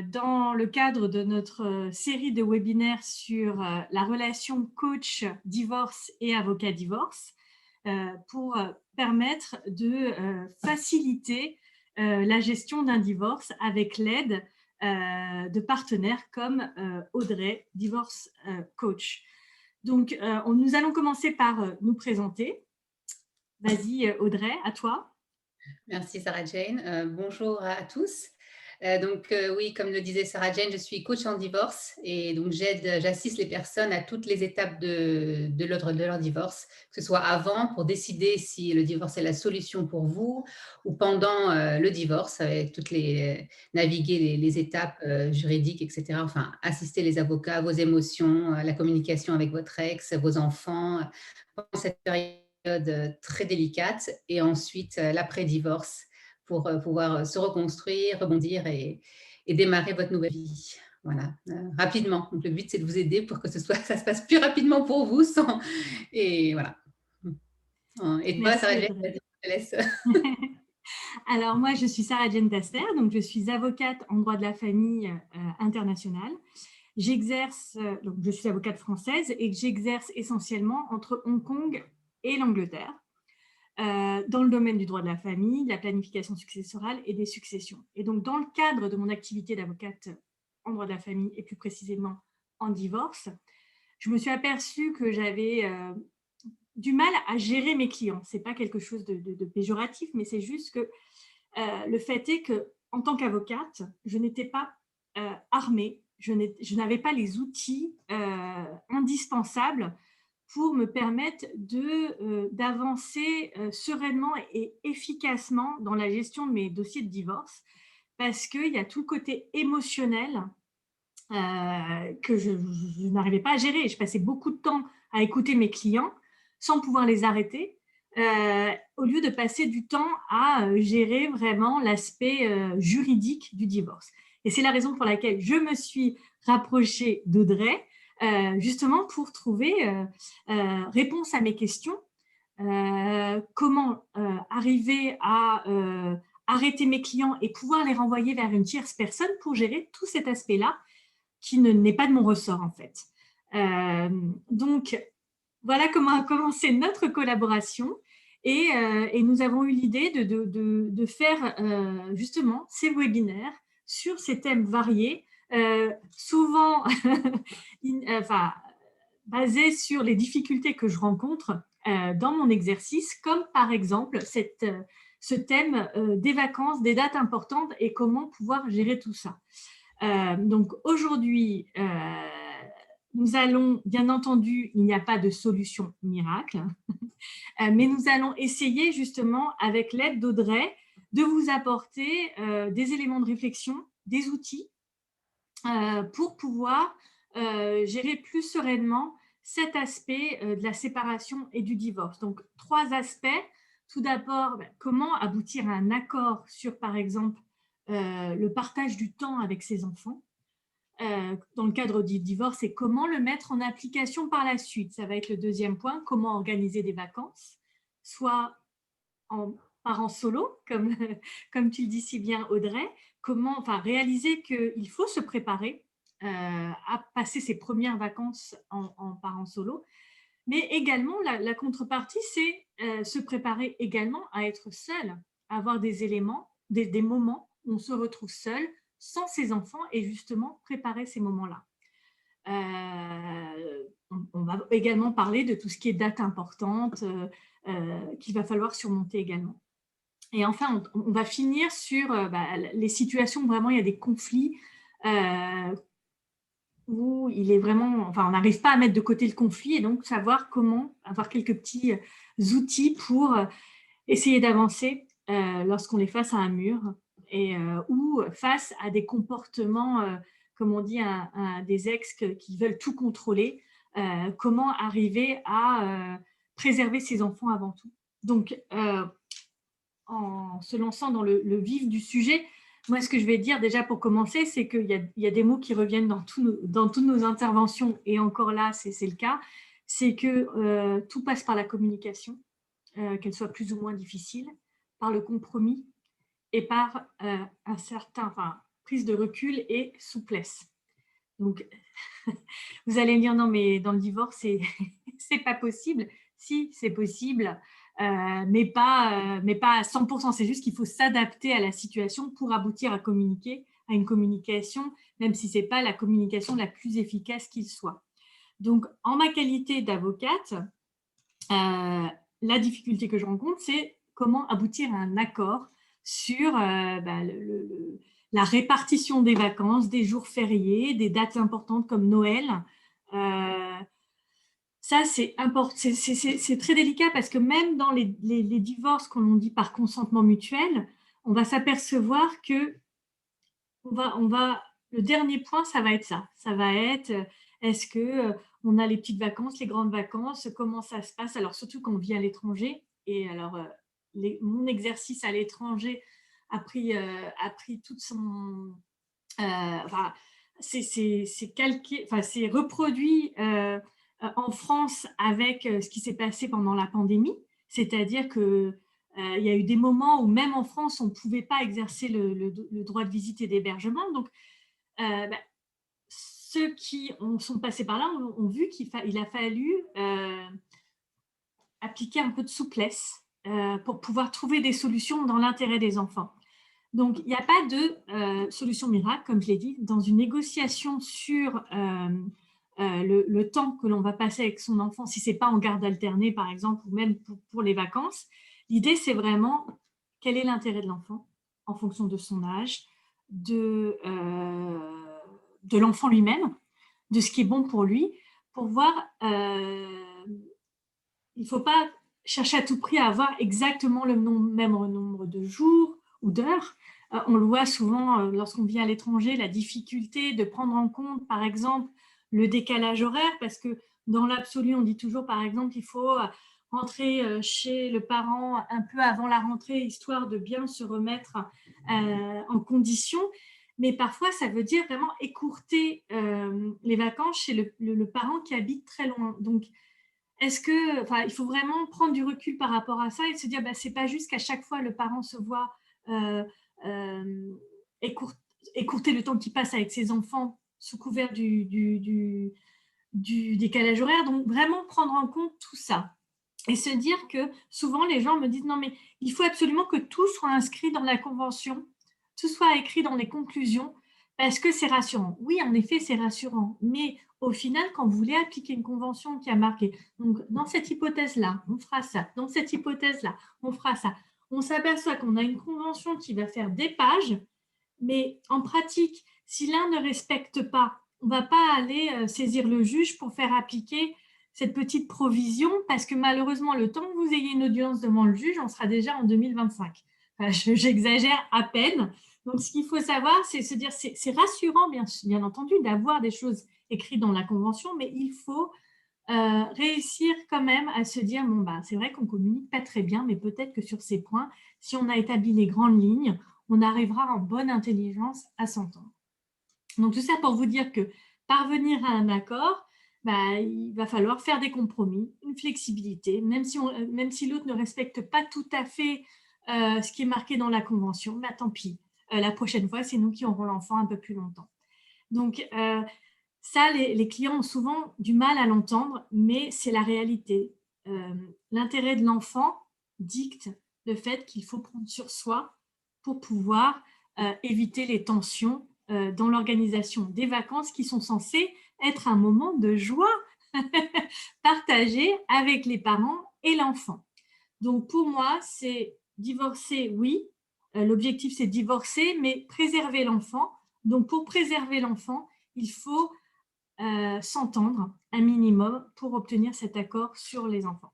dans le cadre de notre série de webinaires sur la relation coach divorce et avocat divorce pour permettre de faciliter la gestion d'un divorce avec l'aide de partenaires comme Audrey, Divorce Coach. Donc, nous allons commencer par nous présenter. Vas-y, Audrey, à toi. Merci Sarah Jane. Bonjour à tous. Oui, comme le disait Sarah Jane, je suis coach en divorce et donc j'assiste les personnes à toutes les étapes de leur divorce, que ce soit avant pour décider si le divorce est la solution pour vous ou pendant le divorce, avec naviguer les étapes juridiques, etc. Enfin, assister les avocats, vos émotions, la communication avec votre ex, vos enfants, pendant cette période très délicate et ensuite l'après-divorce pour pouvoir se reconstruire, rebondir et démarrer votre nouvelle vie. Voilà, rapidement. Donc, le but, c'est de vous aider pour que ça se passe plus rapidement pour vous. Et voilà. Et toi, Merci, Sarah Jane, Audrey. vas-y, je te laisse. Alors, moi, je suis Sarah Jane Tasser, donc je suis avocate en droit de la famille international. J'exerce, donc je suis avocate française et j'exerce essentiellement entre Hong Kong et l'Angleterre, dans le domaine du droit de la famille, de la planification successorale et des successions. Et donc, dans le cadre de mon activité d'avocate en droit de la famille et plus précisément en divorce, je me suis aperçue que j'avais du mal à gérer mes clients. Ce n'est pas quelque chose de péjoratif, mais c'est juste que le fait est qu'en tant qu'avocate, je n'étais pas armée, je n'avais pas les outils indispensables pour me permettre d'avancer sereinement et efficacement dans la gestion de mes dossiers de divorce, parce qu'il y a tout le côté émotionnel que je n'arrivais pas à gérer. Je passais beaucoup de temps à écouter mes clients sans pouvoir les arrêter, au lieu de passer du temps à gérer vraiment l'aspect juridique du divorce. Et c'est la raison pour laquelle je me suis rapprochée d'Audrey, justement pour trouver réponse à mes questions. Comment arriver à arrêter mes clients et pouvoir les renvoyer vers une tierce personne pour gérer tout cet aspect-là qui n'est pas de mon ressort en fait. Donc, voilà comment a commencé notre collaboration et nous avons eu l'idée de faire justement ces webinaires sur ces thèmes variés, souvent enfin, basés sur les difficultés que je rencontre dans mon exercice, comme par exemple ce thème des vacances, des dates importantes et comment pouvoir gérer tout ça. Donc aujourd'hui, nous allons, bien entendu, il n'y a pas de solution miracle, mais nous allons essayer justement, avec l'aide d'Audrey, de vous apporter des éléments de réflexion, des outils pour pouvoir gérer plus sereinement cet aspect de la séparation et du divorce. Donc, 3 aspects. Tout d'abord, comment aboutir à un accord sur, par exemple, le partage du temps avec ses enfants dans le cadre du divorce et comment le mettre en application par la suite. Ça va être le deuxième point, comment organiser des vacances, soit en parent solo, comme tu le dis si bien Audrey, réaliser qu'il faut se préparer à passer ses premières vacances en parent solo, mais également la contrepartie, c'est se préparer également à être seul, à avoir des éléments, des moments où on se retrouve seul, sans ses enfants, et justement préparer ces moments-là. On va également parler de tout ce qui est date importante qu'il va falloir surmonter également. Et enfin, on va finir sur les situations où vraiment il y a des conflits où il est vraiment, enfin, on n'arrive pas à mettre de côté le conflit et donc savoir comment avoir quelques petits outils pour essayer d'avancer lorsqu'on est face à un mur et ou face à des comportements, comme on dit, des ex qui veulent tout contrôler. Comment arriver à préserver ses enfants avant tout. Donc, en se lançant dans le vif du sujet, moi, ce que je vais dire déjà pour commencer, c'est qu'il y a des mots qui reviennent dans toutes nos interventions, et encore là, c'est le cas, c'est que tout passe par la communication, qu'elle soit plus ou moins difficile, par le compromis et par prise de recul et souplesse. Donc, vous allez me dire, non, mais dans le divorce, c'est pas possible. Si, c'est possible, mais pas à 100%. C'est juste qu'il faut s'adapter à la situation pour aboutir à communiquer, à une communication, même si c'est pas la communication la plus efficace qu'il soit. Donc, en ma qualité d'avocate, la difficulté que je rencontre, c'est comment aboutir à un accord sur la répartition des vacances, des jours fériés, des dates importantes comme Noël. Ça, c'est très délicat parce que même dans les divorces qu'on dit par consentement mutuel, on va s'apercevoir que le dernier point, ça va être ça. Ça va être, est-ce que on a les petites vacances, les grandes vacances, comment ça se passe? Alors, surtout quand on vit à l'étranger. Et alors, mon exercice à l'étranger a pris toute son. Enfin, c'est calqué, enfin, c'est reproduit en France avec ce qui s'est passé pendant la pandémie. C'est-à-dire que il y a eu des moments où même en France, on ne pouvait pas exercer le droit de visite et d'hébergement. Donc, bah, ceux qui sont passés par là ont vu qu'il a fallu appliquer un peu de souplesse pour pouvoir trouver des solutions dans l'intérêt des enfants. Donc, il n'y a pas de solution miracle, comme je l'ai dit. Dans une négociation sur le temps que l'on va passer avec son enfant, si ce n'est pas en garde alternée, par exemple, ou même pour les vacances, l'idée, c'est vraiment quel est l'intérêt de l'enfant en fonction de son âge, de l'enfant lui-même, de ce qui est bon pour lui, pour voir, il ne faut pas chercher à tout prix à avoir exactement le même nombre de jours ou d'heures. On le voit souvent lorsqu'on vit à l'étranger, la difficulté de prendre en compte, par exemple, le décalage horaire, parce que dans l'absolu, on dit toujours, par exemple, il faut rentrer chez le parent un peu avant la rentrée, histoire de bien se remettre en condition. Mais parfois, ça veut dire vraiment écourter les vacances chez le parent qui habite très loin. Donc, il faut vraiment prendre du recul par rapport à ça et se dire, c'est pas juste qu'à chaque fois le parent se voit euh, euh, écourter le temps qu'il passe avec ses enfants sous couvert du décalage horaire. Donc, vraiment prendre en compte tout ça et se dire que souvent les gens me disent, non, mais il faut absolument que tout soit inscrit dans la convention, tout soit écrit dans les conclusions parce que c'est rassurant. Oui, en effet, c'est rassurant, mais au final, quand vous voulez appliquer une convention qui a marqué, donc dans cette hypothèse-là, on fera ça, dans cette hypothèse-là, on fera ça, on s'aperçoit qu'on a une convention qui va faire des pages, mais en pratique, si l'un ne respecte pas, on ne va pas aller saisir le juge pour faire appliquer cette petite provision, parce que malheureusement, le temps que vous ayez une audience devant le juge, on sera déjà en 2025. Enfin, j'exagère à peine. Donc, ce qu'il faut savoir, c'est se dire, c'est rassurant, bien entendu, d'avoir des choses écrites dans la convention, mais il faut réussir quand même à se dire, bon, c'est vrai qu'on ne communique pas très bien, mais peut-être que sur ces points, si on a établi les grandes lignes, on arrivera en bonne intelligence à s'entendre. Donc, tout ça pour vous dire que parvenir à un accord, il va falloir faire des compromis, une flexibilité, même si l'autre ne respecte pas tout à fait ce qui est marqué dans la convention, tant pis. La prochaine fois, c'est nous qui aurons l'enfant un peu plus longtemps. Donc, ça, les clients ont souvent du mal à l'entendre, mais c'est la réalité. L'intérêt de l'enfant dicte le fait qu'il faut prendre sur soi pour pouvoir éviter les tensions dans l'organisation des vacances qui sont censées être un moment de joie partagé avec les parents et l'enfant. Donc pour moi, c'est divorcer, oui. L'objectif, c'est divorcer, mais préserver l'enfant. Donc pour préserver l'enfant, il faut s'entendre un minimum pour obtenir cet accord sur les enfants,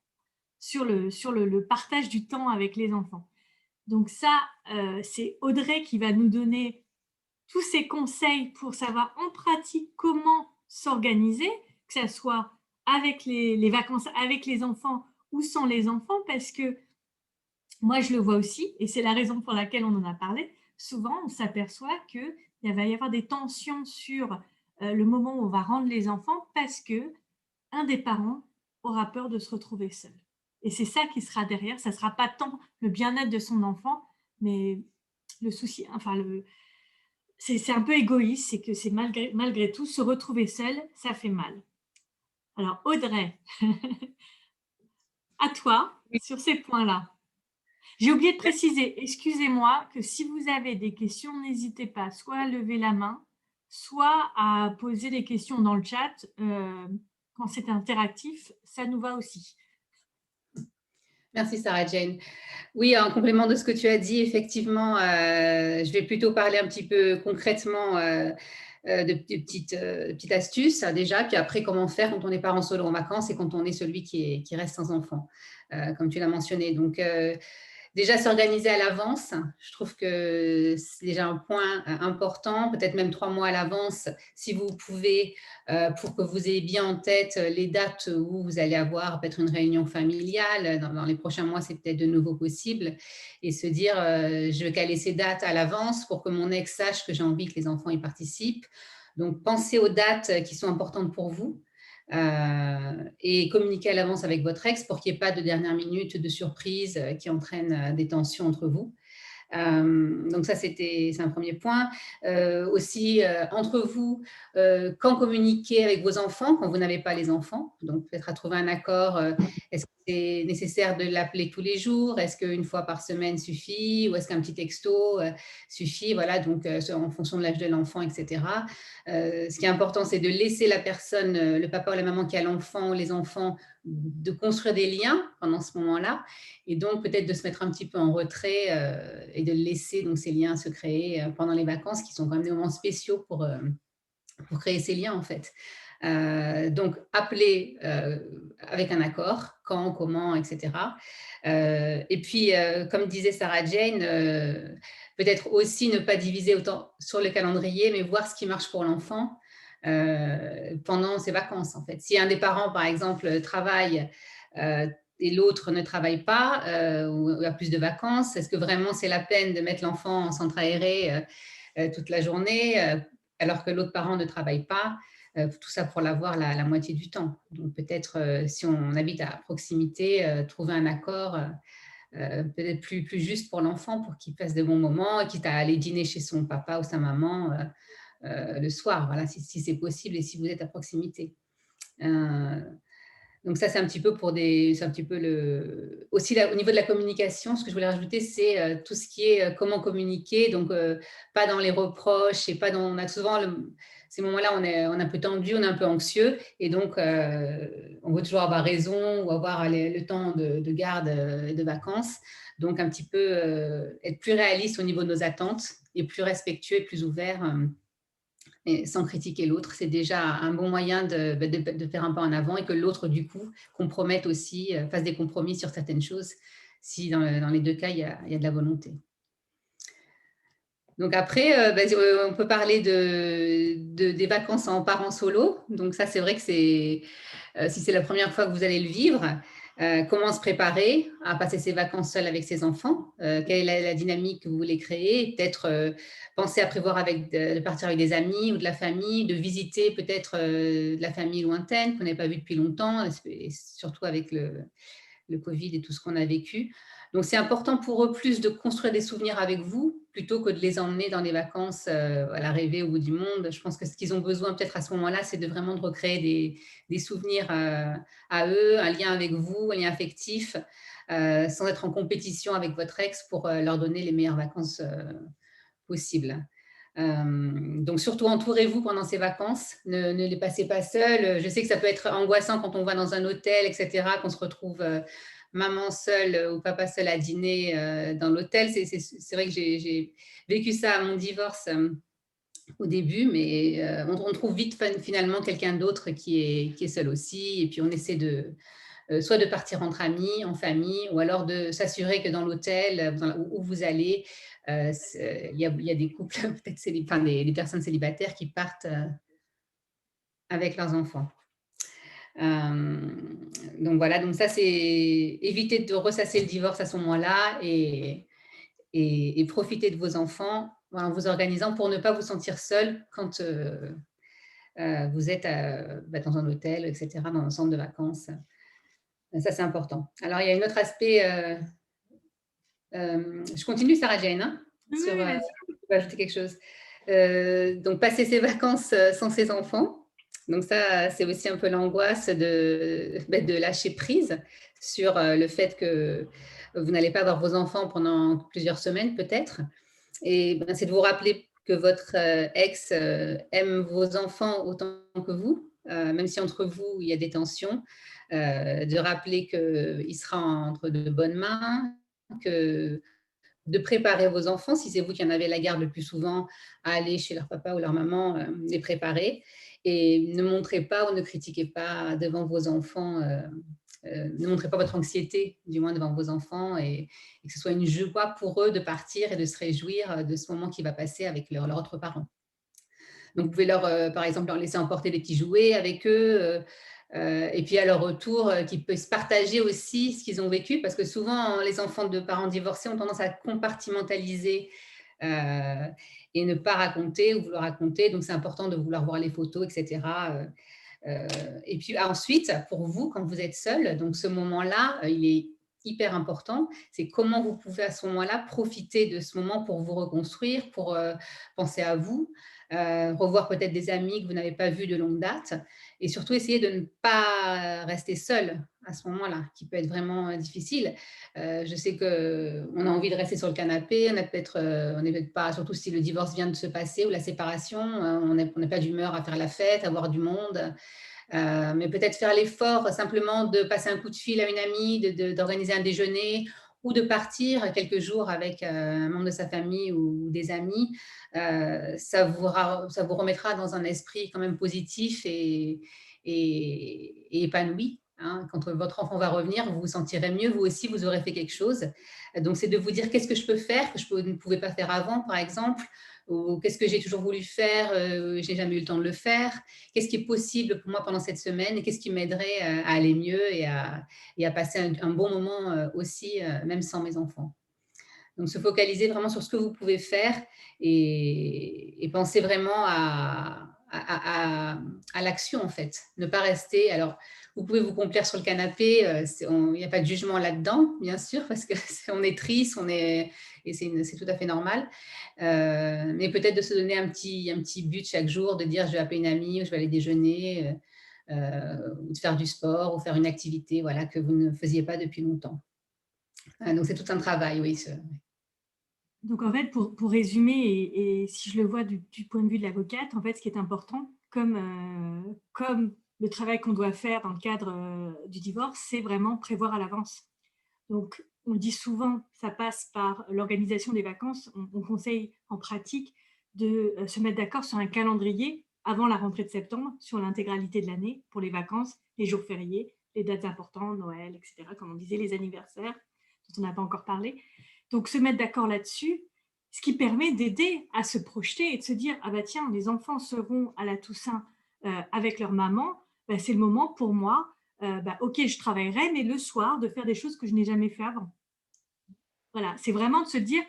sur le partage du temps avec les enfants. Donc ça, c'est Audrey qui va nous donner tous ces conseils pour savoir en pratique comment s'organiser, que ce soit avec les vacances avec les enfants ou sans les enfants, parce que moi, je le vois aussi, et c'est la raison pour laquelle on en a parlé. Souvent, on s'aperçoit qu'il va y avoir des tensions sur le moment où on va rendre les enfants parce que un des parents aura peur de se retrouver seul. Et c'est ça qui sera derrière. Ça ne sera pas tant le bien-être de son enfant, mais le souci, enfin c'est un peu égoïste, c'est que c'est malgré tout, se retrouver seul, ça fait mal. Alors Audrey, à toi, Oui. sur ces points-là. J'ai oublié de préciser, excusez-moi, que si vous avez des questions, n'hésitez pas soit à lever la main, soit à poser des questions dans le chat. Quand c'est interactif, ça nous va aussi. Merci Sarah Jane. Oui, en complément de ce que tu as dit, effectivement, je vais plutôt parler un petit peu concrètement de petites astuces déjà, puis après comment faire quand on est parent solo en vacances et quand on est celui qui reste sans enfant, comme tu l'as mentionné. Donc, déjà, s'organiser à l'avance, je trouve que c'est déjà un point important, peut-être même 3 mois à l'avance, si vous pouvez, pour que vous ayez bien en tête les dates où vous allez avoir peut-être une réunion familiale. Dans les prochains mois, c'est peut-être de nouveau possible. Et se dire, je vais caler ces dates à l'avance pour que mon ex sache que j'ai envie que les enfants y participent. Donc, pensez aux dates qui sont importantes pour vous. Et communiquer à l'avance avec votre ex pour qu'il n'y ait pas de dernière minute de surprise qui entraîne des tensions entre vous. Donc ça, c'est un premier point. Aussi, entre vous, quand communiquer avec vos enfants, quand vous n'avez pas les enfants, donc peut-être à trouver un accord. Est-ce que c'est nécessaire de l'appeler tous les jours? Est-ce qu'une fois par semaine suffit? Ou est-ce qu'un petit texto suffit? Voilà, donc en fonction de l'âge de l'enfant, etc. Ce qui est important, c'est de laisser la personne, le papa ou la maman qui a l'enfant ou les enfants, de construire des liens pendant ce moment-là, et donc peut-être de se mettre un petit peu en retrait et de laisser donc ces liens se créer pendant les vacances, qui sont quand même des moments spéciaux pour créer ces liens en fait. Donc appeler avec un accord, quand, comment, etc. Et puis, comme disait Sarah Jane, peut-être aussi ne pas diviser autant sur le calendrier, mais voir ce qui marche pour l'enfant pendant ses vacances en fait. Si un des parents, par exemple, travaille et l'autre ne travaille pas ou a plus de vacances, est-ce que vraiment c'est la peine de mettre l'enfant en centre aéré toute la journée alors que l'autre parent ne travaille pas? Tout ça pour l'avoir la moitié du temps. Donc peut-être si on habite à proximité, trouver un accord peut-être plus juste pour l'enfant, pour qu'il passe de bons moments, quitte à aller dîner chez son papa ou sa maman le soir, voilà, si c'est possible et si vous êtes à proximité. Donc ça, c'est un petit peu c'est un petit peu aussi au niveau de la communication, ce que je voulais rajouter, c'est tout ce qui est comment communiquer, donc pas dans les reproches et pas dans, on a souvent ces moments-là, on est un peu tendu, on est un peu anxieux, et donc on veut toujours avoir raison ou avoir le temps de garde et de vacances. Donc un petit peu être plus réaliste au niveau de nos attentes et plus respectueux et plus ouvert. Et sans critiquer l'autre, c'est déjà un bon moyen de faire un pas en avant, et que l'autre, du coup, compromette aussi, fasse des compromis sur certaines choses, si dans les deux cas, il y a de la volonté. Donc après, on peut parler des vacances en parent solo. Donc ça, c'est vrai que si c'est la première fois que vous allez le vivre, comment se préparer à passer ses vacances seul avec ses enfants? Quelle est la dynamique que vous voulez créer? Peut-être penser à prévoir de partir avec des amis ou de la famille, de visiter peut-être de la famille lointaine qu'on n'avait pas vue depuis longtemps, et surtout avec le Covid et tout ce qu'on a vécu. Donc, c'est important pour eux plus de construire des souvenirs avec vous plutôt que de les emmener dans des vacances à l'arrivée au bout du monde. Je pense que ce qu'ils ont besoin peut-être à ce moment-là, c'est de vraiment de recréer des souvenirs à eux, un lien avec vous, un lien affectif, sans être en compétition avec votre ex pour leur donner les meilleures vacances possibles. Donc surtout entourez-vous pendant ces vacances, ne les passez pas seuls. Je sais que ça peut être angoissant quand on va dans un hôtel, etc., qu'on se retrouve maman seule ou papa seul à dîner dans l'hôtel. C'est vrai que j'ai vécu ça à mon divorce au début, mais on trouve vite finalement quelqu'un d'autre qui est seul aussi, et puis on essaie soit de partir entre amis, en famille, ou alors de s'assurer que dans l'hôtel où vous allez, il y a des couples, peut-être des personnes célibataires qui partent avec leurs enfants. Donc voilà, donc ça, c'est éviter de ressasser le divorce à ce moment-là, et profiter de vos enfants en vous organisant pour ne pas vous sentir seul quand vous êtes dans un hôtel, etc., dans un centre de vacances. Ça, c'est important. Alors, il y a un autre aspect. Je continue, Sarah Jane, Oui, sur, oui, vas-y. je peux ajouter quelque chose. Donc, passer ses vacances sans ses enfants. Donc ça, c'est aussi un peu l'angoisse de lâcher prise sur le fait que vous n'allez pas voir vos enfants pendant plusieurs semaines peut-être. Et ben, c'est de vous rappeler que votre ex aime vos enfants autant que vous, même si entre vous, il y a des tensions, de rappeler qu'il sera entre de bonnes mains, que de préparer vos enfants, si c'est vous qui en avez la garde le plus souvent, à aller chez leur papa ou leur maman, les préparer. Et ne montrez pas ou ne critiquez pas devant vos enfants, ne montrez pas votre anxiété, du moins devant vos enfants, et que ce soit une joie pour eux de partir et de se réjouir de ce moment qui va passer avec leur autre parent. Donc, vous pouvez par exemple, leur laisser emporter des petits jouets avec eux. Et puis à leur retour, qu'ils puissent partager aussi ce qu'ils ont vécu, parce que souvent, les enfants de parents divorcés ont tendance à compartimentaliser et ne pas raconter ou vouloir raconter. Donc, c'est important de vouloir voir les photos, etc. Et puis ensuite, pour vous, quand vous êtes seul, donc ce moment-là, il est hyper important. C'est comment vous pouvez à ce moment-là profiter de ce moment pour vous reconstruire, pour penser à vous, revoir peut-être des amis que vous n'avez pas vus de longue date, et surtout essayer de ne pas rester seul à ce moment-là, qui peut être vraiment difficile. Je sais qu'on a envie de rester sur le canapé, on n'est peut-être pas, surtout si le divorce vient de se passer ou la séparation, on n'est pas d'humeur à faire la fête, à voir du monde. Mais peut-être faire l'effort simplement de passer un coup de fil à une amie, d'organiser un déjeuner, ou de partir quelques jours avec un membre de sa famille ou des amis. Ça vous remettra dans un esprit quand même positif et épanoui. Hein. Quand votre enfant va revenir, vous vous sentirez mieux, vous aussi, vous aurez fait quelque chose. Donc, c'est de vous dire qu'est-ce que je peux faire, que je ne pouvais pas faire avant, par exemple, ou qu'est-ce que j'ai toujours voulu faire, je n'ai jamais eu le temps de le faire. Qu'est-ce qui est possible pour moi pendant cette semaine, et qu'est-ce qui m'aiderait à aller mieux et à passer un bon moment aussi, même sans mes enfants. Donc, se focaliser vraiment sur ce que vous pouvez faire, et penser vraiment à l'action, en fait. Ne pas rester. Alors, vous pouvez vous complaire sur le canapé, il n'y a pas de jugement là-dedans, bien sûr, parce qu'on est triste, et c'est tout à fait normal. Mais peut-être de se donner un petit but chaque jour, de dire je vais appeler une amie, ou je vais aller déjeuner, ou de faire du sport, ou faire une activité, voilà, que vous ne faisiez pas depuis longtemps. Donc, c'est tout un travail, oui. Donc, en fait, pour résumer, et si je le vois du point de vue de l'avocate, en fait, ce qui est important, comme le travail qu'on doit faire dans le cadre du divorce, c'est vraiment prévoir à l'avance. Donc, on le dit souvent, ça passe par l'organisation des vacances. On conseille en pratique de se mettre d'accord sur un calendrier avant la rentrée de septembre, sur l'intégralité de l'année, pour les vacances, les jours fériés, les dates importantes, Noël, etc., comme on disait, les anniversaires, dont on n'a pas encore parlé. Donc, se mettre d'accord là-dessus, ce qui permet d'aider à se projeter et de se dire, ah bah tiens, les enfants seront à la Toussaint avec leur maman, bah, c'est le moment pour moi, bah, ok, je travaillerai, mais le soir, de faire des choses que je n'ai jamais fait avant. Voilà, c'est vraiment de se dire,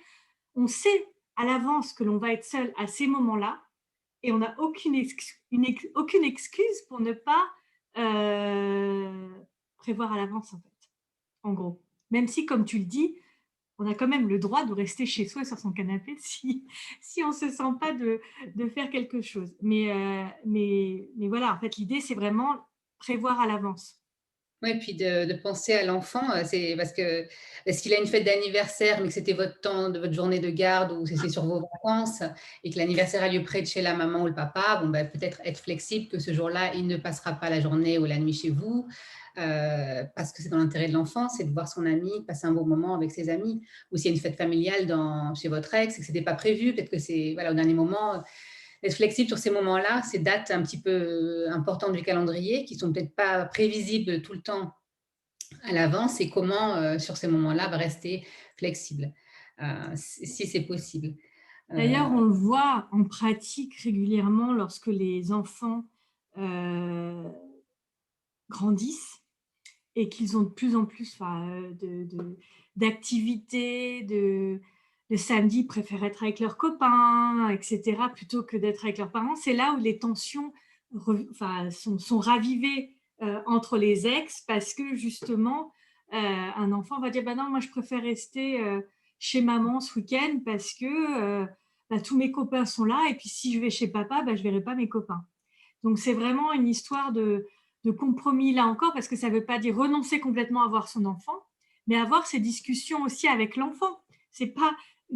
on sait à l'avance que l'on va être seul à ces moments-là, et on n'a aucune excuse pour ne pas prévoir à l'avance, en fait, en gros. Même si, comme tu le dis, on a quand même le droit de rester chez soi sur son canapé si on ne se sent pas de faire quelque chose. Mais voilà, en fait, l'idée, c'est vraiment prévoir à l'avance. Oui, puis de penser à l'enfant, c'est parce que est-ce qu'il a une fête d'anniversaire, mais que c'était votre temps de votre journée de garde, ou c'est sur vos vacances, et que l'anniversaire a lieu près de chez la maman ou le papa, bon, bah, peut-être être flexible que ce jour-là, il ne passera pas la journée ou la nuit chez vous, parce que c'est dans l'intérêt de l'enfant, c'est de voir son ami, de passer un bon moment avec ses amis. Ou s'il y a une fête familiale chez votre ex et que ce n'était pas prévu, peut-être que c'est voilà, au dernier moment, être flexible sur ces moments-là, ces dates un petit peu importantes du calendrier, qui sont peut-être pas prévisibles tout le temps à l'avance, et comment, sur ces moments-là, rester flexible, si c'est possible. D'ailleurs, on le voit en pratique régulièrement lorsque les enfants grandissent et qu'ils ont de plus en plus d'activités, le samedi, ils préfèrent être avec leurs copains, etc., plutôt que d'être avec leurs parents. C'est là où les tensions sont ravivées entre les ex, parce que justement, un enfant va dire bah non, moi je préfère rester chez maman ce week-end parce que bah, tous mes copains sont là, et puis si je vais chez papa, bah, je ne verrai pas mes copains. Donc, c'est vraiment une histoire de compromis là encore, parce que ça ne veut pas dire renoncer complètement à voir son enfant, mais avoir ces discussions aussi avec l'enfant. C'est pas,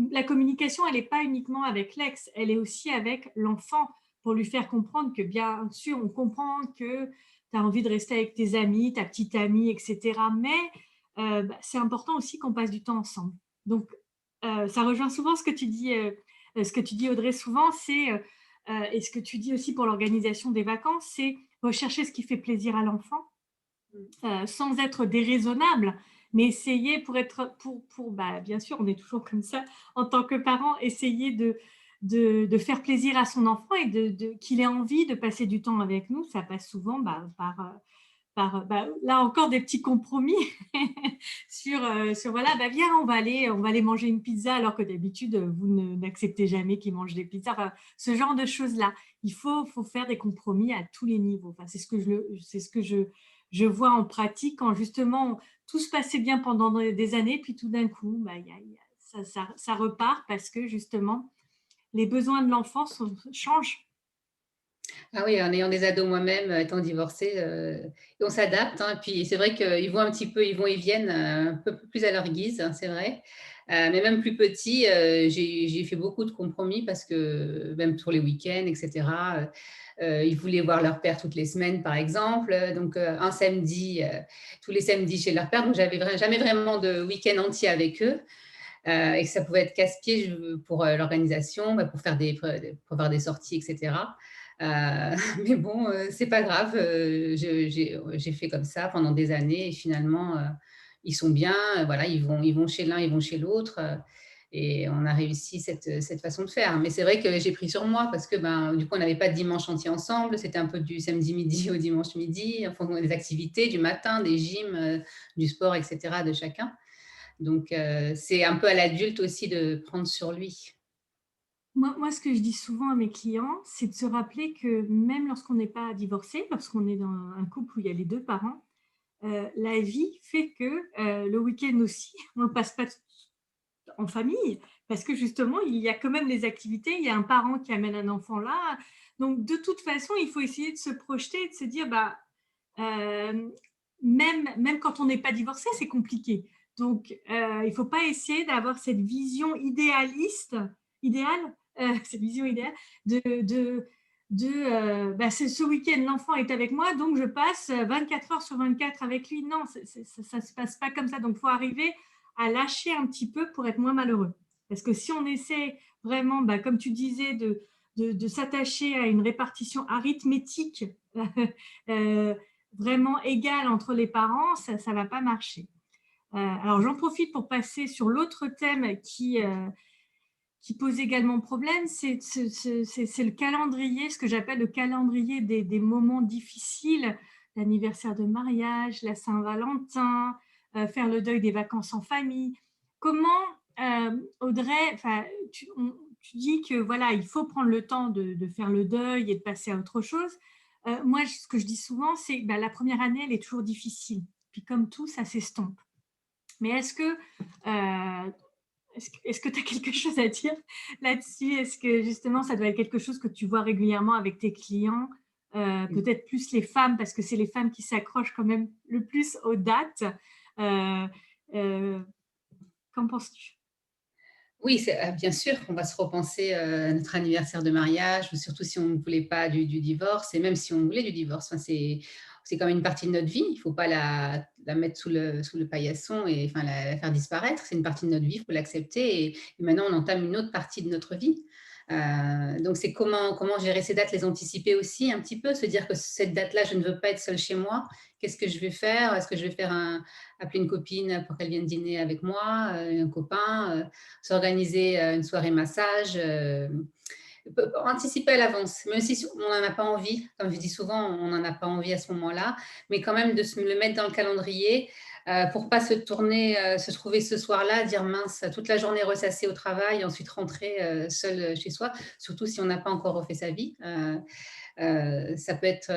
la communication, elle n'est pas uniquement avec l'ex, elle est aussi avec l'enfant, pour lui faire comprendre que bien sûr, on comprend que tu as envie de rester avec tes amis, ta petite amie, etc. Mais bah, c'est important aussi qu'on passe du temps ensemble. Donc, ça rejoint souvent ce que tu dis Audrey souvent, et ce que tu dis aussi pour l'organisation des vacances, c'est rechercher ce qui fait plaisir à l'enfant, sans être déraisonnable, mais essayer bah, bien sûr, on est toujours comme ça en tant que parent, essayer de faire plaisir à son enfant, et qu'il ait envie de passer du temps avec nous. Ça passe souvent bah, bah, là encore des petits compromis sur voilà, bah, viens, on va aller manger une pizza, alors que d'habitude, vous n'acceptez jamais qu'ils mangent des pizzas. Enfin, ce genre de choses-là. Faut faire des compromis à tous les niveaux. Enfin, c'est ce que je vois en pratique, quand justement tout se passait bien pendant des années, puis tout d'un coup, bah, ça repart, parce que justement, les besoins de l'enfant changent. Ah oui, en ayant des ados moi-même, étant divorcée, et on s'adapte, hein. Puis c'est vrai qu'ils vont un petit peu, ils vont, ils viennent, un peu plus à leur guise, hein, c'est vrai. Mais même plus petits, j'ai fait beaucoup de compromis, parce que même pour les week-ends, et cetera, ils voulaient voir leur père toutes les semaines, par exemple. Donc un samedi, tous les samedis chez leur père. Donc j'avais jamais vraiment de week-end entier avec eux, et que ça pouvait être casse-pied pour l'organisation, bah, pour faire des sorties, et cetera. Mais bon, c'est pas grave, j'ai fait comme ça pendant des années, et finalement, ils sont bien, voilà, ils vont chez l'un, ils vont chez l'autre, et on a réussi cette façon de faire. Mais c'est vrai que j'ai pris sur moi, parce que, ben, du coup, on n'avait pas de dimanche entier ensemble, c'était un peu du samedi midi au dimanche midi, en fonction des activités, du matin, des gyms, du sport, et cetera, de chacun. Donc c'est un peu à l'adulte aussi de prendre sur lui. Moi, ce que je dis souvent à mes clients, c'est de se rappeler que même lorsqu'on n'est pas divorcé, lorsqu'on est dans un couple où il y a les deux parents, la vie fait que le week-end aussi, on ne le passe pas en famille, parce que justement, il y a quand même les activités, il y a un parent qui amène un enfant là. Donc, de toute façon, il faut essayer de se projeter et de se dire, bah, euh, même quand on n'est pas divorcé, c'est compliqué. Donc, il ne faut pas essayer d'avoir cette vision idéale, cette vision idéale bah, ce week-end, l'enfant est avec moi, donc je passe 24 heures sur 24 avec lui. Non, ça ne se passe pas comme ça. Donc, il faut arriver à lâcher un petit peu pour être moins malheureux. Parce que si on essaie vraiment, bah, comme tu disais, de s'attacher à une répartition arithmétique euh, vraiment égale entre les parents, ça ne va pas marcher. Alors, j'en profite pour passer sur l'autre thème qui pose également problème, c'est le calendrier, ce que j'appelle le calendrier des moments difficiles, l'anniversaire de mariage, la Saint-Valentin, faire le deuil des vacances en famille. Comment, Audrey, tu dis que voilà, il faut prendre le temps de faire le deuil et de passer à autre chose. Moi, ce que je dis souvent, c'est que la première année, elle est toujours difficile. Puis comme tout, ça s'estompe. Mais euh, est-ce que tu as quelque chose à dire là-dessus? Est-ce que justement, ça doit être quelque chose que tu vois régulièrement avec tes clients? Peut-être plus les femmes, parce que c'est les femmes qui s'accrochent quand même le plus aux dates. Euh, euh, Qu'en penses-tu? Oui, bien sûr qu'on va se repenser à notre anniversaire de mariage, ou surtout si on ne voulait pas du divorce, et même si on voulait du divorce. Enfin, c'est quand même une partie de notre vie. Il ne faut pas la mettre sous le paillasson, et enfin, la faire disparaître. C'est une partie de notre vie, il faut l'accepter. Et maintenant, on entame une autre partie de notre vie. Donc, c'est comment gérer ces dates, les anticiper aussi un petit peu, se dire que cette date-là, je ne veux pas être seule chez moi. Qu'est-ce que je vais faire? Est-ce que je vais appeler une copine pour qu'elle vienne dîner avec moi, un copain, s'organiser une soirée massage, anticiper à l'avance, même si on n'en a pas envie, comme je dis souvent, on n'en a pas envie à ce moment-là, mais quand même de se le mettre dans le calendrier, pour pas se trouver ce soir-là, dire mince, toute la journée ressassée au travail, et ensuite rentrer seul chez soi, surtout si on n'a pas encore refait sa vie. Ça peut être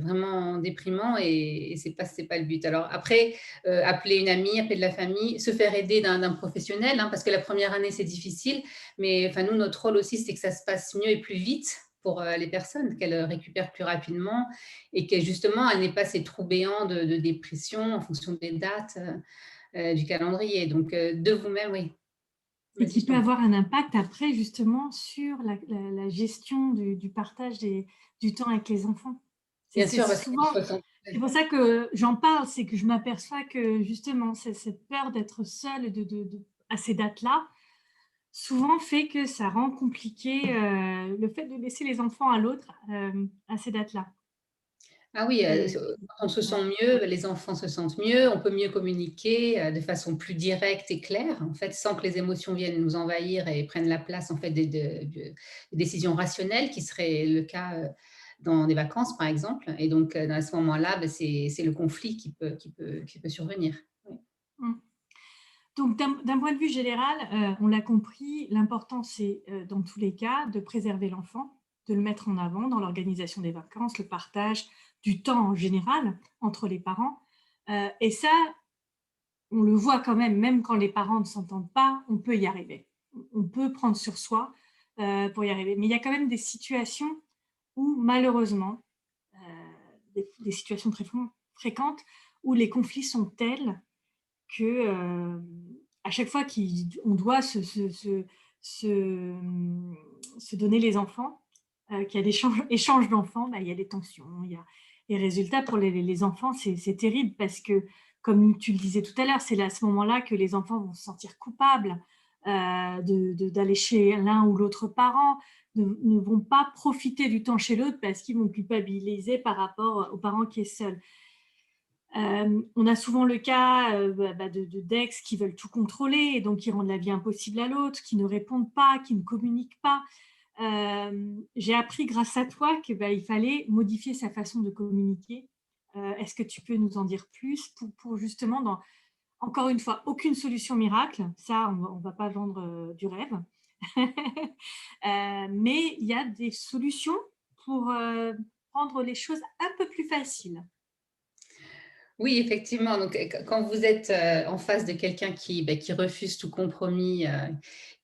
vraiment déprimant et c'est pas le but. Alors après, appeler une amie, appeler de la famille, se faire aider d'un professionnel, hein, parce que la première année, c'est difficile. Mais enfin, nous, notre rôle aussi, c'est que ça se passe mieux et plus vite pour les personnes, qu'elles récupèrent plus rapidement et que justement, elles n'aient pas ces trous béants de dépression en fonction des dates du calendrier. Donc, de vous-même, oui. Et Vas-y, qui je peut t'en prie. avoir un impact après justement sur la gestion du partage du temps avec les enfants. Bien C'est sûr, parce qu'ils souvent, se ressentent. c'est pour ça que j'en parle, c'est que je m'aperçois que justement cette peur d'être seule à ces dates-là, souvent fait que ça rend compliqué le fait de laisser les enfants à l'autre à ces dates-là. Ah oui, Et quand on se ouais. sent mieux, les enfants se sentent mieux, on peut mieux communiquer, de façon plus directe et claire, en fait, sans que les émotions viennent nous envahir et prennent la place, en fait, des décisions rationnelles qui serait le cas, dans des vacances, par exemple et donc, à ce moment-là, bah, c'est le conflit qui peut survenir. Oui. Mmh. Donc, d'un point de vue général, on l'a compris, l'important, c'est, dans tous les cas, de préserver l'enfant, de le mettre en avant dans l'organisation des vacances, le partage du temps en général entre les parents. Et ça, on le voit quand même, même quand les parents ne s'entendent pas, on peut y arriver. On peut prendre sur soi, pour y arriver. Mais il y a quand même des situations où malheureusement, des situations très fréquentes, où les conflits sont tels que, à chaque fois qu'on doit se, se donner les enfants, qu'il y a des échanges d'enfants, bah, il y a des tensions, il y a les résultats pour les enfants, c'est terrible parce que, comme tu le disais tout à l'heure, c'est à ce moment-là que les enfants vont se sentir coupables d'aller chez l'un ou l'autre parent, ne vont pas profiter du temps chez l'autre parce qu'ils vont culpabiliser par rapport au parent qui est seul. On a souvent le cas d'ex qui veulent tout contrôler et donc qui rendent la vie impossible à l'autre, qui ne répondent pas, qui ne communiquent pas. J'ai appris grâce à toi que il fallait modifier sa façon de communiquer. Est-ce que tu peux nous en dire plus pour justement, encore une fois, aucune solution miracle, ça on va pas vendre du rêve. Mais il y a des solutions pour rendre les choses un peu plus faciles. Oui, effectivement, donc quand vous êtes, en face de quelqu'un qui refuse tout compromis,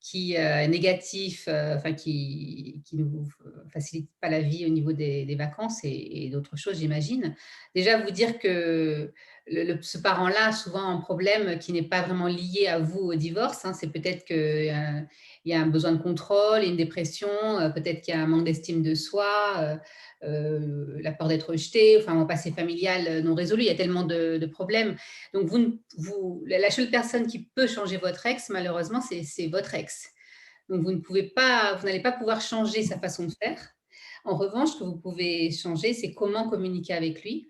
qui, est négatif, enfin qui ne vous facilite pas la vie au niveau des vacances et d'autres choses, j'imagine. Déjà vous dire que ce parent-là a souvent un problème qui n'est pas vraiment lié à vous au divorce, hein. C'est peut-être qu'il y a un besoin de contrôle, une dépression, peut-être qu'il y a un manque d'estime de soi, la peur d'être rejeté, enfin un passé familial non résolu, il y a tellement de problèmes. Donc la seule personne qui peut changer votre ex, malheureusement, c'est votre ex. Donc vous n'allez pas pouvoir changer sa façon de faire. En revanche, ce que vous pouvez changer, c'est comment communiquer avec lui.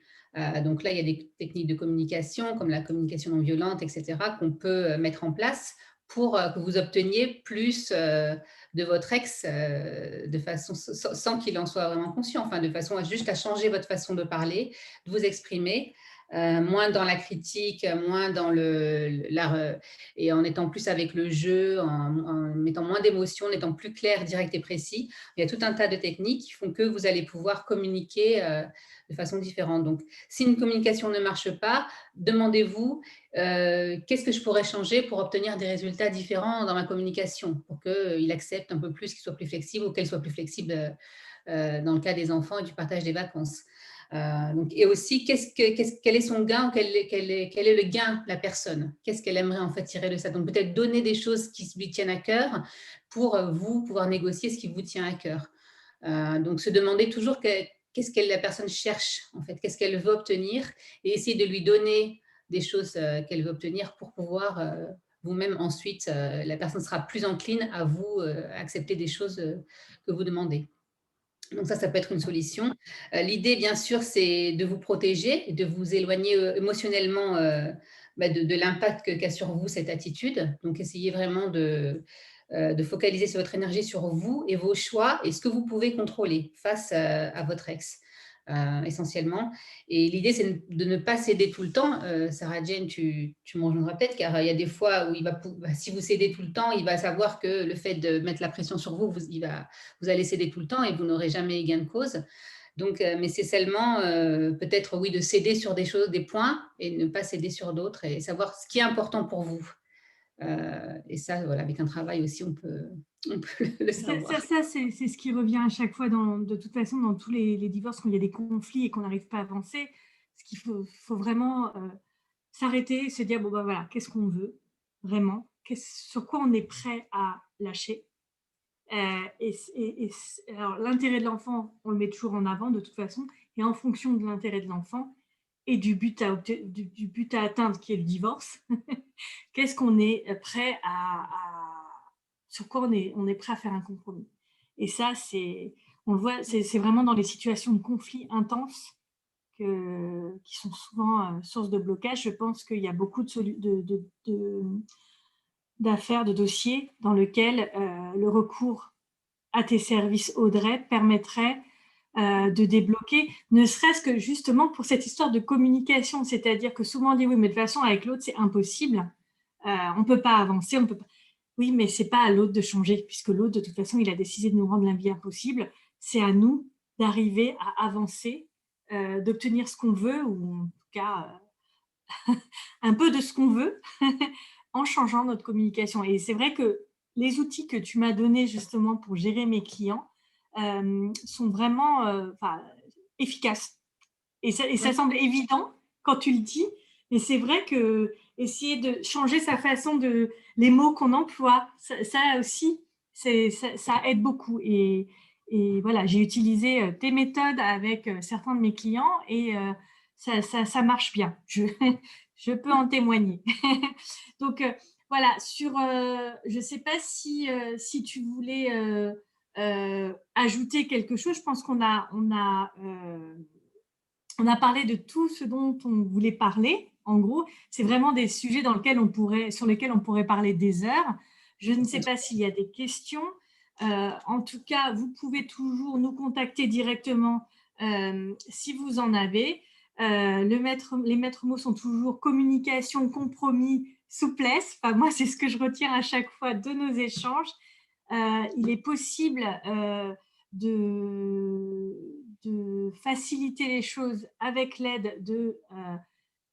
Donc là, il y a des techniques de communication comme la communication non violente, etc., qu'on peut mettre en place pour que vous obteniez plus de votre ex de façon sans qu'il en soit vraiment conscient, enfin de façon juste à changer votre façon de parler, de vous exprimer, moins dans la critique, moins dans et en étant plus avec le jeu, en mettant moins d'émotions, en étant plus clair, direct et précis. Il y a tout un tas de techniques qui font que vous allez pouvoir communiquer de façon différente. Donc, si une communication ne marche pas, demandez-vous qu'est-ce que je pourrais changer pour obtenir des résultats différents dans ma communication, pour qu'il accepte un peu plus, qu'il soit plus flexible ou qu'elle soit plus flexible dans le cas des enfants et du partage des vacances. Donc, et aussi, quel est son gain, quel est le gain de la personne, qu'est-ce qu'elle aimerait en fait tirer de ça. Donc peut-être donner des choses qui lui tiennent à cœur pour vous pouvoir négocier ce qui vous tient à cœur. Donc se demander toujours qu'est-ce que la personne cherche en fait, qu'est-ce qu'elle veut obtenir et essayer de lui donner des choses qu'elle veut obtenir pour pouvoir vous-même ensuite, la personne sera plus encline à vous accepter des choses que vous demandez. Donc ça peut être une solution. L'idée, bien sûr, c'est de vous protéger et de vous éloigner émotionnellement de l'impact qu'a sur vous cette attitude. Donc, essayez vraiment de focaliser sur votre énergie sur vous et vos choix et ce que vous pouvez contrôler face à votre ex. essentiellement. Et l'idée, c'est de ne pas céder tout le temps. Sarah Jane, tu m'en rejoindras peut-être, car il y a des fois où si vous cédez tout le temps, il va savoir que le fait de mettre la pression sur vous, vous allez céder tout le temps et vous n'aurez jamais gain de cause. Donc, mais c'est seulement peut-être, oui, de céder sur des choses, des points, et ne pas céder sur d'autres, et savoir ce qui est important pour vous. Et ça, voilà, avec un travail aussi, on peut le savoir. C'est ce qui revient à chaque fois, de toute façon, dans tous les divorces, quand il y a des conflits et qu'on n'arrive pas à avancer. Ce qu'il faut vraiment s'arrêter, se dire, bon, ben voilà, qu'est-ce qu'on veut vraiment, sur quoi on est prêt à lâcher. Alors, l'intérêt de l'enfant, on le met toujours en avant de toute façon, et en fonction de l'intérêt de l'enfant et du but à atteindre qui est le divorce, qu'est-ce qu'on est prêt sur quoi on est prêt à faire un compromis. Et ça, on le voit, c'est vraiment dans les situations de conflit intenses qui sont souvent source de blocage. Je pense qu'il y a beaucoup d'affaires, de dossiers dans lesquels le recours à tes services, Audrey, permettrait de débloquer, ne serait-ce que justement pour cette histoire de communication. C'est-à-dire que souvent on dit, oui, mais de toute façon, avec l'autre, c'est impossible. On ne peut pas avancer, on peut pas. Oui, mais ce n'est pas à l'autre de changer, puisque l'autre, de toute façon, il a décidé de nous rendre la vie impossible. C'est à nous d'arriver à avancer, d'obtenir ce qu'on veut, ou en tout cas un peu de ce qu'on veut, en changeant notre communication. Et c'est vrai que les outils que tu m'as donnés justement pour gérer mes clients sont vraiment efficaces. Et ça semble évident quand tu le dis, mais c'est vrai que essayer de changer sa façon les mots qu'on emploie, ça aussi, ça aide beaucoup. Et voilà, j'ai utilisé tes méthodes avec certains de mes clients et ça marche bien. Je peux en témoigner. Donc, voilà, je ne sais pas si tu voulais ajouter quelque chose. Je pense on a parlé de tout ce dont on voulait parler. En gros, c'est vraiment des sujets sur lesquels on pourrait parler des heures. Je ne sais pas s'il y a des questions. En tout cas, vous pouvez toujours nous contacter directement si vous en avez. Les maîtres mots sont toujours communication, compromis, souplesse. Enfin, moi, c'est ce que je retiens à chaque fois de nos échanges. Il est possible de faciliter les choses avec l'aide de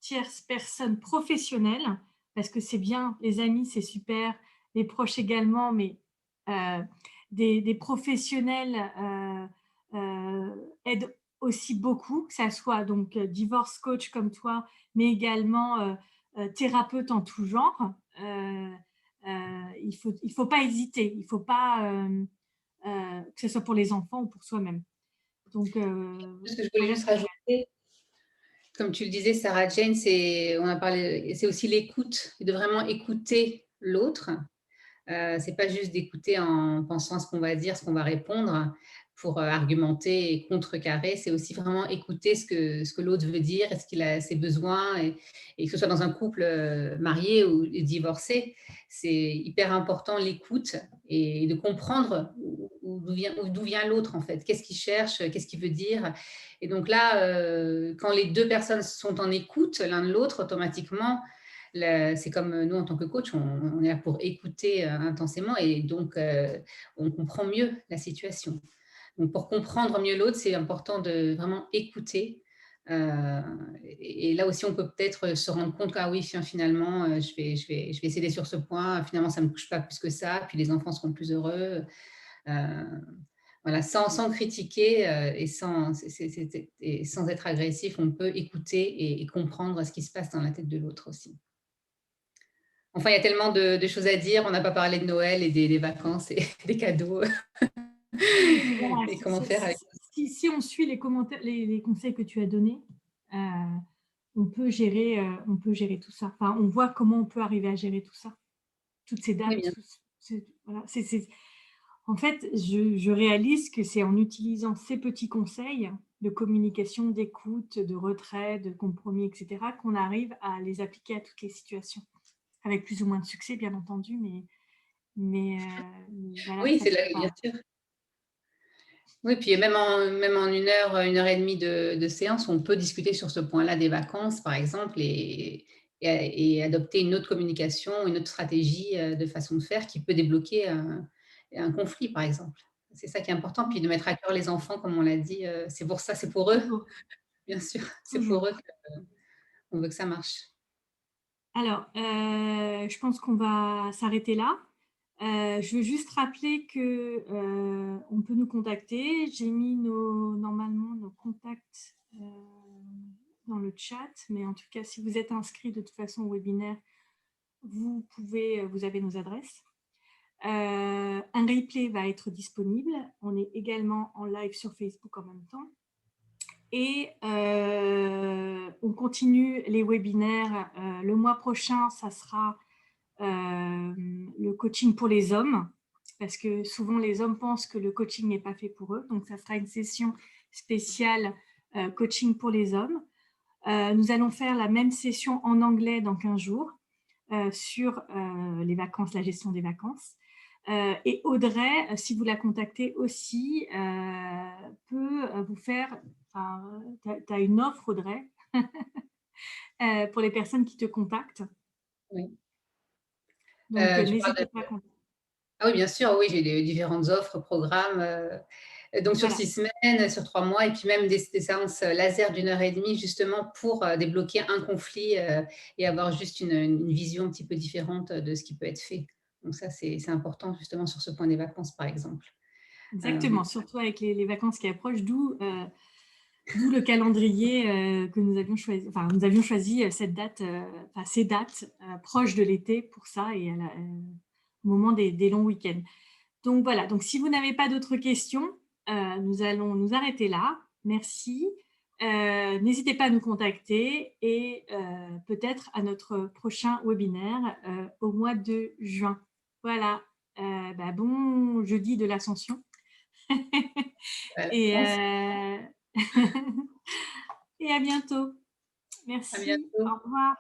tierces personnes professionnelles, parce que c'est bien, les amis, c'est super, les proches également, mais euh, des professionnels aident aussi beaucoup, que ça soit donc divorce coach comme toi, mais également thérapeute en tout genre. Il faut pas hésiter, il faut pas que ce soit pour les enfants ou pour soi-même. Donc, Ce que je voulais voilà juste ce que j'ai. rajouter, comme tu le disais, Sarah Jane, c'est aussi l'écoute, de vraiment écouter l'autre. C'est pas juste d'écouter en pensant à ce qu'on va dire, ce qu'on va répondre pour argumenter et contrecarrer. C'est aussi vraiment écouter ce que l'autre veut dire, est-ce qu'il a ses besoins, et que ce soit dans un couple marié ou divorcé, c'est hyper important l'écoute et de comprendre d'où vient l'autre en fait, qu'est-ce qu'il cherche, qu'est-ce qu'il veut dire. Et donc là, quand les deux personnes sont en écoute l'un de l'autre, automatiquement, c'est comme nous en tant que coach, on est là pour écouter intensément, et donc on comprend mieux la situation. Donc pour comprendre mieux l'autre, c'est important de vraiment écouter. Et là aussi, on peut peut-être se rendre compte que oui, finalement, je vais céder sur ce point. Finalement, ça ne me touche pas plus que ça. Puis les enfants seront plus heureux. Euh, voilà, sans critiquer et sans être agressif, on peut écouter et comprendre ce qui se passe dans la tête de l'autre aussi. Enfin, il y a tellement de choses à dire. On n'a pas parlé de Noël et des vacances et des cadeaux. Voilà, Et comment faire avec ça. si on suit les conseils que tu as donnés, on peut gérer tout ça. Enfin, on voit comment on peut arriver à gérer tout ça. Toutes ces Oui, dates. bien. Voilà, en fait, je réalise que c'est en utilisant ces petits conseils de communication, d'écoute, de retrait, de compromis, etc., qu'on arrive à les appliquer à toutes les situations. Avec plus ou moins de succès, bien entendu, mais voilà, Oui, ça c'est fait bien pas. sûr. Oui, puis même en une heure et demie de séance, on peut discuter sur ce point-là des vacances, par exemple, et adopter une autre communication, une autre stratégie de façon de faire qui peut débloquer un conflit, par exemple. C'est ça qui est important. Puis de mettre à cœur les enfants, comme on l'a dit, c'est pour ça, c'est pour eux, Toujours, bien sûr, c'est pour eux toujours. qu'on veut que ça marche. Alors, je pense qu'on va s'arrêter là. Je veux juste rappeler que, on peut nous contacter. J'ai mis normalement nos contacts dans le chat, mais en tout cas, si vous êtes inscrit de toute façon au webinaire, vous avez nos adresses. Un replay va être disponible. On est également en live sur Facebook en même temps. Et on continue les webinaires. Le mois prochain, ça sera le coaching pour les hommes, parce que souvent les hommes pensent que le coaching n'est pas fait pour eux. Donc, ça sera une session spéciale coaching pour les hommes. Nous allons faire la même session en anglais dans 15 jours sur les vacances, la gestion des vacances. Et Audrey, si vous la contactez aussi, peut vous faire... tu as une offre, Audrey, pour les personnes qui te contactent. Oui. Donc, Tu parles n'hésitez de... pas à contacter. Ah oui, bien sûr, oui, j'ai différentes offres, programmes. Donc sur Voilà. 6 semaines, sur 3 mois, et puis même des séances laser d'une heure et demie, justement pour débloquer un conflit et avoir juste une vision un petit peu différente de ce qui peut être fait. Donc ça, c'est important justement sur ce point des vacances, par exemple. Exactement, surtout avec les vacances qui approchent, d'où le calendrier que nous avions choisi. Enfin, nous avions choisi cette date, ces dates proches de l'été pour ça et au moment des longs week-ends. Donc voilà, donc si vous n'avez pas d'autres questions, nous allons nous arrêter là. Merci. N'hésitez pas à nous contacter et peut-être à notre prochain webinaire au mois de juin. Voilà, bon jeudi de l'Ascension. Et, Merci, et à bientôt. à Merci. Au bientôt. revoir.